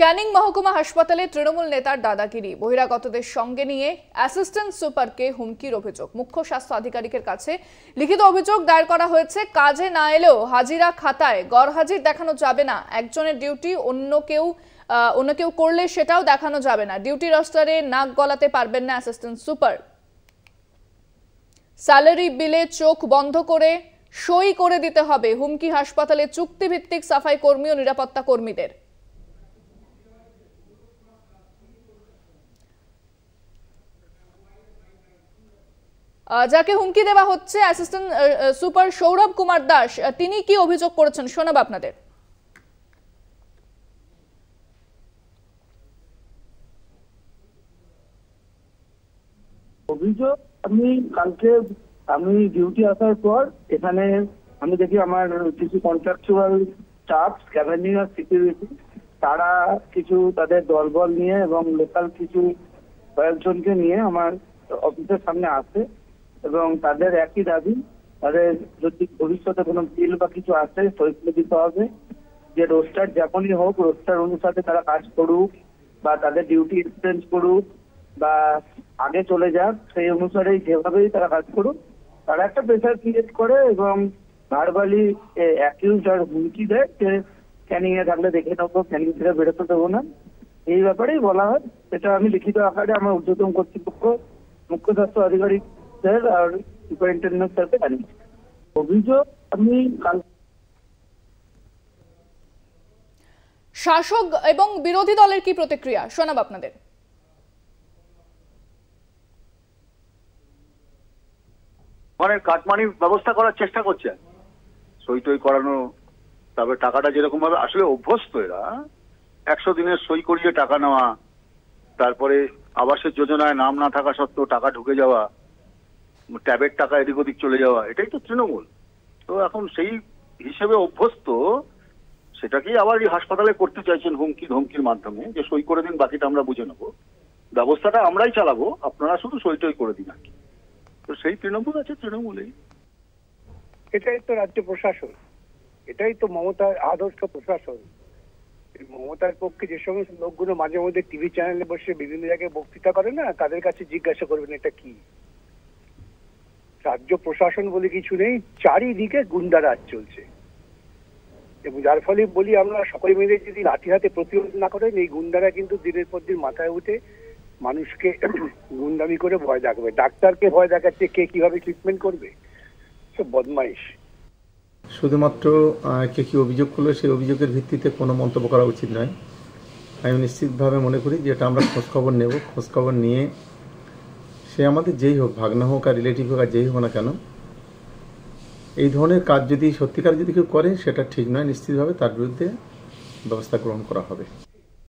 ক্যানিং মহকুমা হাসপাতালে তৃণমূল নেতার দাদাগিরি, বহিরাগতদের সঙ্গে নিয়ে অ্যাসিস্ট্যান্ট সুপারকে হুমকির অভিযোগ। মুখ্য স্বাস্থ্য আধিকারিকের কাছে লিখিত অভিযোগ দায়ের করা হয়েছে। কাজে না এলেও হাজিরা খাতায় গরহাজির দেখানো যাবে না। একজনের ডিউটি অন্য কেউ করলে সেটাও দেখানো যাবে না। ডিউটি রোস্টারে নাক গলাতে পারবেন না অ্যাসিস্ট্যান্ট সুপার। স্যালারি বিলে চোখ বন্ধ করে সই করে দিতে হবে, হুমকি হাসপাতালে চুক্তিভিত্তিক সাফাই কর্মী ও নিরাপত্তা কর্মীদের। যাকে হুমকি দেওয়া হচ্ছে অ্যাসিস্ট্যান্ট সুপার সৌরভ কুমার দাস, তিনি কি অভিযোগ করেছেন শোনাব আপনাদের। অভিযোগ কালকে আমি ডিউটি আসার পর এখানে আমি দেখি আমার কিছু কন্ট্রাকচুয়াল স্টাফ, স্ক্যাভেঞ্জিং আর সিকিউরিটি, তারা কিছু তাদের দলবল নিয়ে এবং লোকাল কিছু কয়েকজনকে নিয়ে আমার অফিসের সামনে আসে এবং তাদের একই দাবি, তাদের যদি ভবিষ্যতে কোনো বিল বা কিছু আসে সই করে দিতে হবে, যে রোস্টার যেমনই হোক রোস্টার অনুসারে তারা কাজ করুক বা তাদের ডিউটি এক্সচেঞ্জ করুক বা আগে চলে যাক, সেই অনুসারেই যেভাবেই তারা কাজ করুক। তারা একটা প্রেশার ক্রিয়েট করে এবং ভার্বালি অ্যাকিউজ আর হুমকি দেয় যে ক্যানিং এ থাকলে দেখে নেবো, ক্যানিং থেকে বেরোতে দেবো না, এই ব্যাপারেই বলা হয়। সেটা আমি লিখিত আকারে আমার ঊর্ধ্বতন কর্তৃপক্ষ, মুখ্য স্বাস্থ্য আধিকারিক স্যার আর সুপারিনটেন্ডেন্ট স্যারকে জানিয়েছি। অভিযোগ আমি শাসক এবং বিরোধী দলের কি প্রতিক্রিয়া শোনাব আপনাদের। মানে কাটমানির ব্যবস্থা করার চেষ্টা করছে, সই টই করানো, তবে টাকাটা যেরকম ভাবে আসলে অভ্যস্ত এরা 100 দিনের সই করিয়ে টাকা নেওয়া, তারপরে আবাসের যোজনায় নাম না থাকা সত্ত্বেও টাকা ঢুকে যাওয়া, ট্যাবের টাকা এদিক ওদিক চলে যাওয়া, এটাই তো তৃণমূল। তো এখন সেই হিসেবে অভ্যস্ত, সেটাকেই আবার এই হাসপাতালে করতে চাইছেন হুমকি ধমকির মাধ্যমে, যে সই করে দিন, বাকিটা আমরা বুঝে নেবো, ব্যবস্থাটা আমরাই চালাবো, আপনারা শুধু সই টই করে দিন আর কি। তো সেই তৃণমূল আছে, তৃণমূলেই। এটাই তো রাজ্য প্রশাসন, এটাই তো মমতার আদর্শ প্রশাসন। মমতার পক্ষে যে সমস্ত লোকগুলো মাঝে মধ্যে টিভি চ্যানেলে বসে বিভিন্ন জায়গায় বক্তৃতা করে না, তাদের কাছে জিজ্ঞাসা করবেন এটা কি। রাজ্য প্রশাসন বলে কিছু নেই, চারিদিকে গুন্ডা রাজ চলছে এবং যার ফলে বলি আমরা সকলে মিলে যদি লাঠি হাতে প্রতিরোধ না করেন, এই গুন্ডারা কিন্তু দিনের পর দিন মাথায় উঠে মানুষকে গুন্ডামি করে ভয় দেখাবে। ডাক্তারকে ভয় দেখাচ্ছে, কে কিভাবে ট্রিটমেন্ট করবে, সব বদমাইশ। শুধুমাত্র কে কি অভিযোগ করলো সেই অভিযোগের ভিত্তিতে কোনো মন্তব্য করা উচিত নয়। আমি নিশ্চিতভাবে মনে করি যে এটা আমরা খোঁজখবর নেব, খোঁজখবর নিয়ে সে আমাদের যেই হোক, ভাগনা হোক আর রিলেটিভ হোক আর যেই হোক না কেন, এই ধরনের কাজ যদি সত্যিকার যদি কেউ করে সেটা ঠিক নয়, নিশ্চিতভাবে তার বিরুদ্ধে ব্যবস্থা গ্রহণ করা হবে।